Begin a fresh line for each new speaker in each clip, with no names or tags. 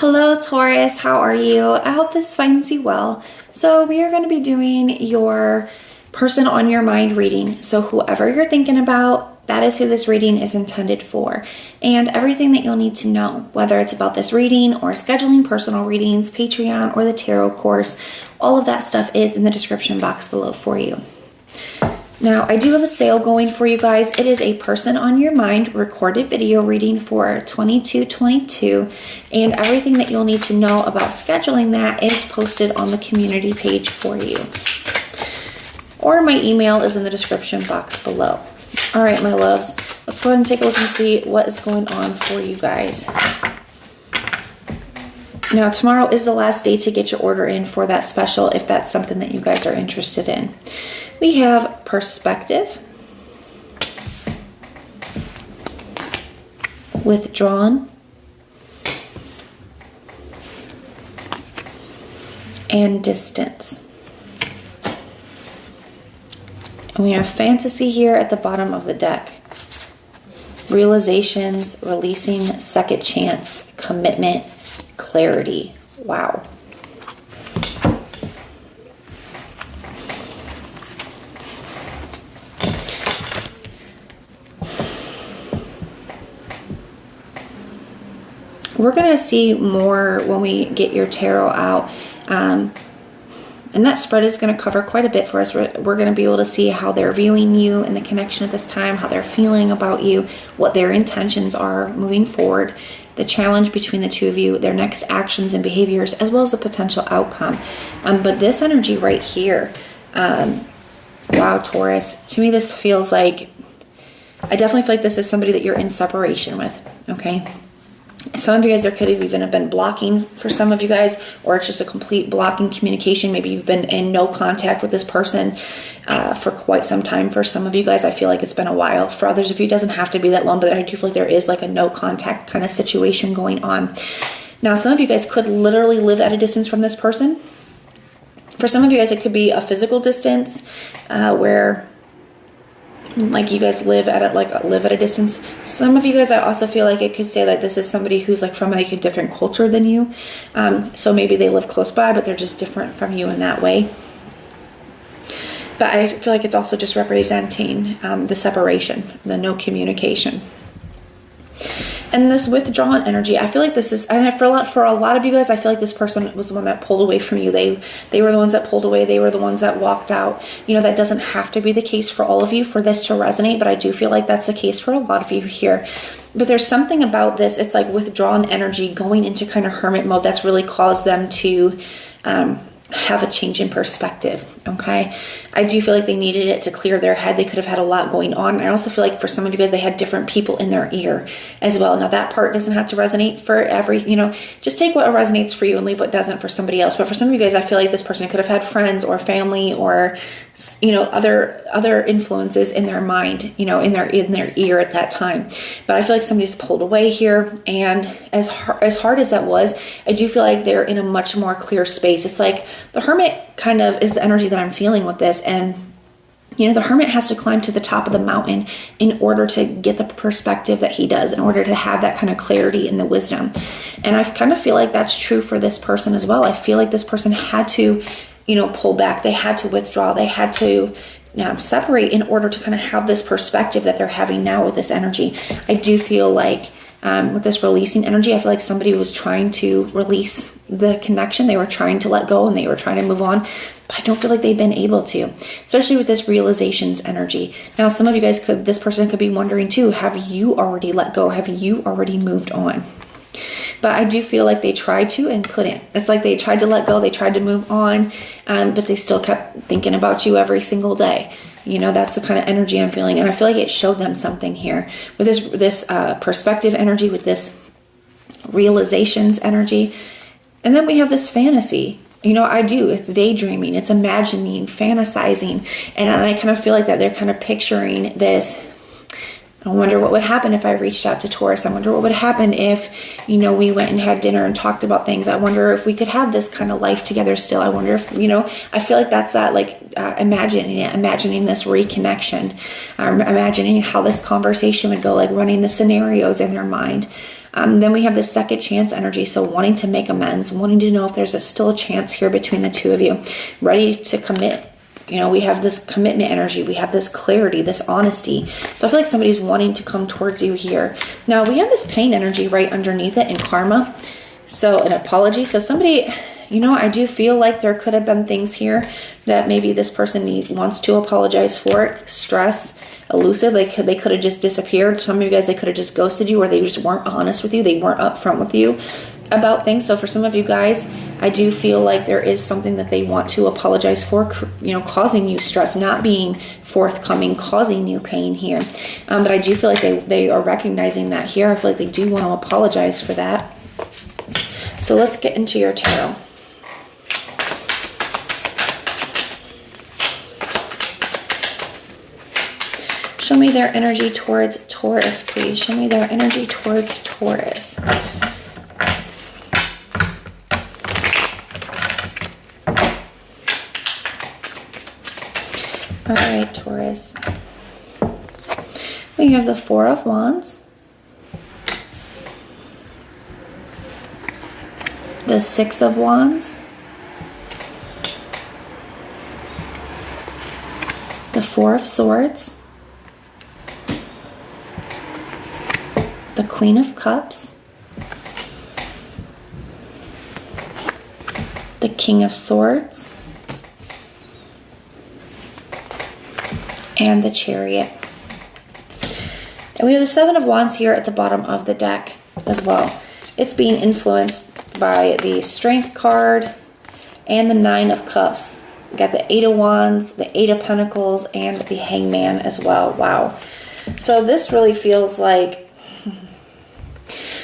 Hello Taurus, how are you? I hope this finds you well. So we are going to be doing your person on your mind reading. So whoever you're thinking about, that is who this reading is intended for. And everything that you'll need to know, whether it's about this reading or scheduling personal readings, Patreon, or the tarot course, all of that stuff is in the description box below for you. Now, I do have a sale going for you guys. It is a person on your mind recorded video reading for $22.22, and everything that you'll need to know about scheduling that is posted on the community page for you. Or my email is in the description box below. All right, my loves, let's go ahead and take a look and see what is going on for you guys. Now, tomorrow is the last day to get your order in for that special if that's something that you guys are interested in. We have perspective, withdrawn, and distance. And we have fantasy here at the bottom of the deck. Realizations, releasing, second chance, commitment, clarity. Wow. We're going to see more when we get your tarot out. And that spread is going to cover quite a bit for us. We're going to be able to see how they're viewing you and the connection at this time, how they're feeling about you, what their intentions are moving forward, the challenge between the two of you, their next actions and behaviors, as well as the potential outcome. But this energy right here, wow, Taurus, to me this feels like, I definitely feel like this is somebody that you're in separation with, okay? Some of you guys, there could have even been blocking for some of you guys, or it's just a complete blocking communication. Maybe you've been in no contact with this person for quite some time. For some of you guys, I feel like it's been a while. For others of you, it doesn't have to be that long, but I do feel like there is like a no contact kind of situation going on. Now, some of you guys could literally live at a distance from this person. For some of you guys, it could be a physical distance where like you guys live at a distance. Some of you guys, I also feel like it could say that this is somebody who's like from like a different culture than you. So maybe they live close by, but they're just different from you in that way. But I feel like it's also just representing the separation, the no communication. And this withdrawn energy, I feel like this is, and for a lot of you guys, I feel like this person was the one that pulled away from you. They were the ones that pulled away. They were the ones that walked out. You know, that doesn't have to be the case for all of you for this to resonate, but I do feel like that's the case for a lot of you here. But there's something about this, it's like withdrawn energy going into kind of hermit mode that's really caused them to have a change in perspective, okay? I do feel like they needed it to clear their head. They could have had a lot going on. I also feel like for some of you guys, they had different people in their ear as well. Now that part doesn't have to resonate for every, you know, just take what resonates for you and leave what doesn't for somebody else. But for some of you guys, I feel like this person could have had friends or family or, you know, other influences in their mind, you know, in their ear at that time. But I feel like somebody's pulled away here, and as hard as that was, I do feel like they're in a much more clear space. It's like the hermit kind of is the energy that I'm feeling with this, and you know, the hermit has to climb to the top of the mountain in order to get the perspective that he does, in order to have that kind of clarity and the wisdom. And I kind of feel like that's true for this person as well. I feel like this person had to, you know, pull back. They had to withdraw. They had to separate in order to kind of have this perspective that they're having now with this energy. I do feel like with this releasing energy, I feel like somebody was trying to release the connection. They were trying to let go and they were trying to move on. But I don't feel like they've been able to, especially with this realizations energy. Now, some of you guys this person could be wondering too, have you already let go? Have you already moved on? But I do feel like they tried to and couldn't. It's like they tried to let go, they tried to move on, but they still kept thinking about you every single day. You know, that's the kind of energy I'm feeling. And I feel like it showed them something here. With this perspective energy, with this realizations energy. And then we have this fantasy. You know, it's daydreaming, it's imagining, fantasizing. And I kind of feel like that they're kind of picturing this. I wonder what would happen if I reached out to Taurus. I wonder what would happen if, you know, we went and had dinner and talked about things. I wonder if we could have this kind of life together still. I wonder if, you know, I feel like that's that, like, imagining this reconnection, imagining how this conversation would go, like running the scenarios in their mind. Then we have the second chance energy, so wanting to make amends, wanting to know if there's still a chance here between the two of you, ready to commit. You know, we have this commitment energy, we have this clarity, this honesty. So I feel like somebody's wanting to come towards you here. Now we have this pain energy right underneath it in karma. So an apology. So somebody, you know, I do feel like there could have been things here that maybe this person wants to apologize for. Stress, elusive, they could have just disappeared. Some of you guys, they could have just ghosted you, or they just weren't honest with you. They weren't upfront with you about things. So for some of you guys, I do feel like there is something that they want to apologize for, you know, causing you stress, not being forthcoming, causing you pain here. But I do feel like they are recognizing that here. I feel like they do want to apologize for that. So let's get into your tarot. Show me their energy towards Taurus, please. Show me their energy towards Taurus. All right, Taurus. We have the Four of Wands, the Six of Wands, the Four of Swords, the Queen of Cups, the King of Swords, and the Chariot. And we have the Seven of Wands here at the bottom of the deck as well. It's being influenced by the Strength card and the Nine of Cups. We got the Eight of Wands, the Eight of Pentacles, and the Hangman as well. Wow. So this really feels like,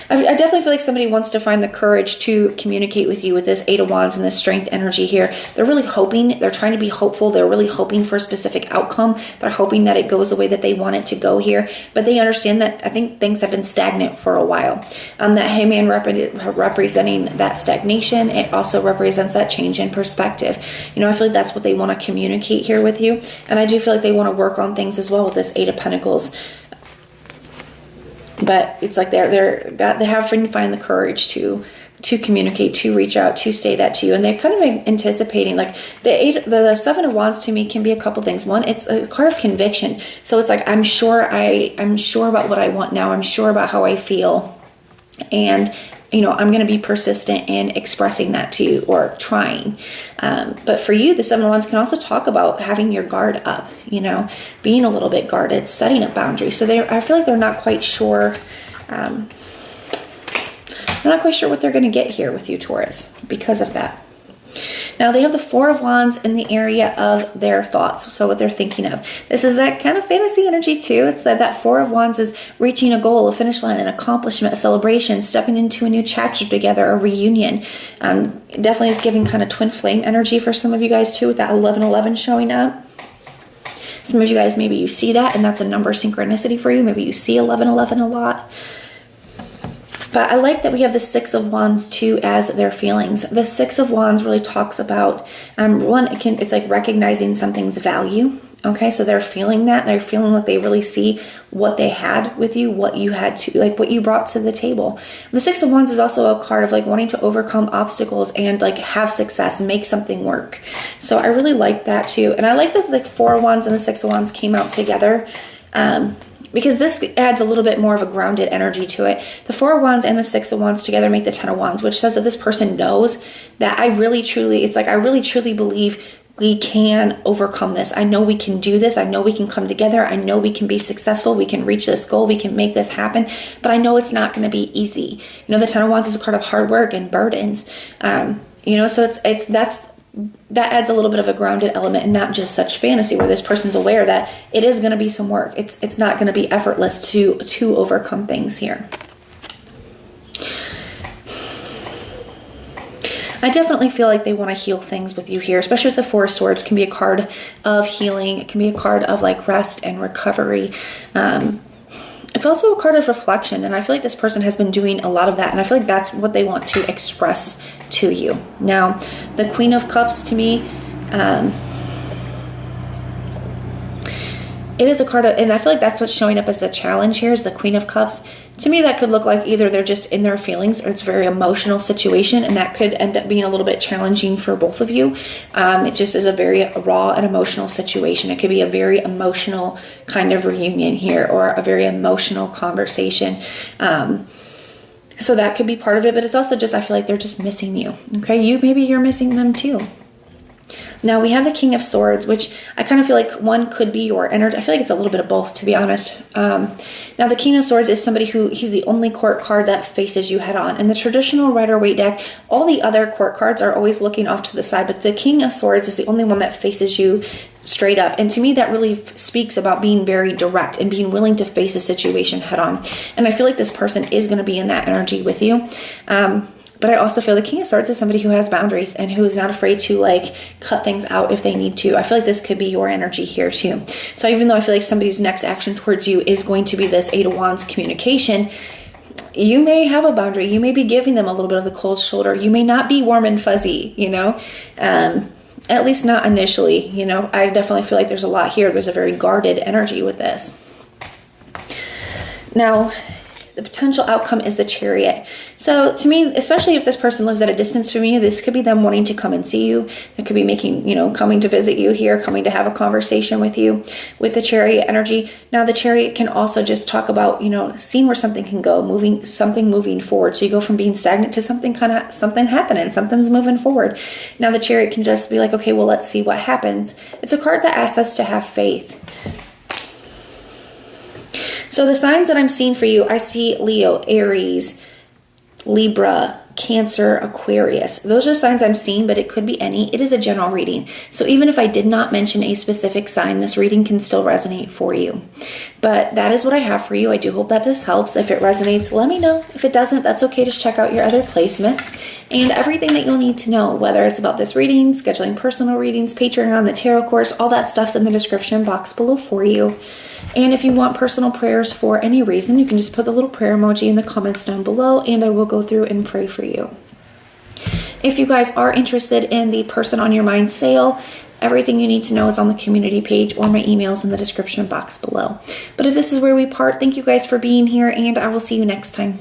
I definitely feel like somebody wants to find the courage to communicate with you with this Eight of Wands and this Strength energy here. They're really hoping, they're trying to be hopeful. They're really hoping for a specific outcome. They're hoping that it goes the way that they want it to go here. But they understand that I think things have been stagnant for a while. That Hangman representing that stagnation. It also represents that change in perspective. You know, I feel like that's what they want to communicate here with you. And I do feel like they want to work on things as well with this Eight of Pentacles. But it's like they have to find the courage to communicate, to reach out, to say that to you. And they're kind of anticipating, like the Seven of Wands to me can be a couple things. One, it's a card of conviction. So it's like, I'm sure about what I want now. I'm sure about how I feel. And, you know, I'm going to be persistent in expressing that to you, or trying. But for you, the Seven of Wands can also talk about having your guard up, you know, being a little bit guarded, setting up boundaries. So I feel like they're not quite sure. They're not quite sure what they're going to get here with you, Taurus, because of that. Now they have the Four of Wands in the area of their thoughts, so what they're thinking of. This is that kind of fantasy energy too. It's that Four of Wands is reaching a goal, a finish line, an accomplishment, a celebration, stepping into a new chapter together, a reunion. Definitely is giving kind of twin flame energy for some of you guys too, with that 1111 showing up. Some of you guys, maybe you see that and that's a number synchronicity for you. Maybe you see 1111 a lot. But I like that we have the Six of Wands too as their feelings. The Six of Wands really talks about, one, it's like recognizing something's value. Okay, so they're feeling that. They're feeling like they really see what they had with you, what you had to, like what you brought to the table. The Six of Wands is also a card of like wanting to overcome obstacles and like have success, make something work. So I really like that too. And I like that the Four of Wands and the Six of Wands came out together. Because this adds a little bit more of a grounded energy to it. The Four of Wands and the Six of Wands together make the Ten of Wands, which says that this person knows that I really truly believe we can overcome this. I know we can do this. I know we can come together. I know we can be successful. We can reach this goal. We can make this happen. But I know it's not going to be easy. You know, the Ten of Wands is a card of hard work and burdens. You know, so that adds a little bit of a grounded element and not just such fantasy where this person's aware that it is going to be some work. It's not going to be effortless to overcome things here. I definitely feel like they want to heal things with you here, especially with the Four of Swords. It can be a card of healing. It can be a card of like rest and recovery. It's also a card of reflection, and I feel like this person has been doing a lot of that, and I feel like that's what they want to express to you. Now, the Queen of Cups to me, it is a card of, and I feel like that's what's showing up as the challenge here is the Queen of Cups. To me, that could look like either they're just in their feelings or it's a very emotional situation, and that could end up being a little bit challenging for both of you. It just is a very raw and emotional situation. It could be a very emotional kind of reunion here, or a very emotional conversation. So that could be part of it, but it's also just, I feel like they're just missing you. Okay, maybe you're missing them too. Now we have the King of Swords, which I kind of feel like one could be your energy. I feel like it's a little bit of both, to be honest. Now the King of Swords is somebody he's the only court card that faces you head on. In the traditional Rider-Waite deck, all the other court cards are always looking off to the side, but the King of Swords is the only one that faces you straight up. And to me, that really speaks about being very direct and being willing to face a situation head on. And I feel like this person is going to be in that energy with you. But I also feel the King of Swords is somebody who has boundaries and who is not afraid to like cut things out if they need to. I feel like this could be your energy here too. So even though I feel like somebody's next action towards you is going to be this Eight of Wands communication, you may have a boundary. You may be giving them a little bit of the cold shoulder. You may not be warm and fuzzy, at least not initially. I definitely feel like there's a lot here. There's a very guarded energy with this. Now, the potential outcome is the Chariot. So to me, especially if this person lives at a distance from you, this could be them wanting to come and see you. It could be coming to visit you here, coming to have a conversation with you with the Chariot energy. Now the Chariot can also just talk about, seeing where something can go, moving forward. So you go from being stagnant to something happening, something's moving forward. Now the Chariot can just be like, okay, well, let's see what happens. It's a card that asks us to have faith. So the signs that I'm seeing for you, I see Leo, Aries, Libra, Cancer, Aquarius. Those are signs I'm seeing, but it could be any. It is a general reading. So even if I did not mention a specific sign, this reading can still resonate for you. But that is what I have for you. I do hope that this helps. If it resonates, let me know. If it doesn't, that's okay. Just check out your other placements and everything that you'll need to know, whether it's about this reading, scheduling personal readings, Patreon, the tarot course, all that stuff's in the description box below for you. And if you want personal prayers for any reason, you can just put the little prayer emoji in the comments down below and I will go through and pray for you. If you guys are interested in the Person on Your Mind sale, everything you need to know is on the community page or my emails in the description box below. But if this is where we part, thank you guys for being here and I will see you next time.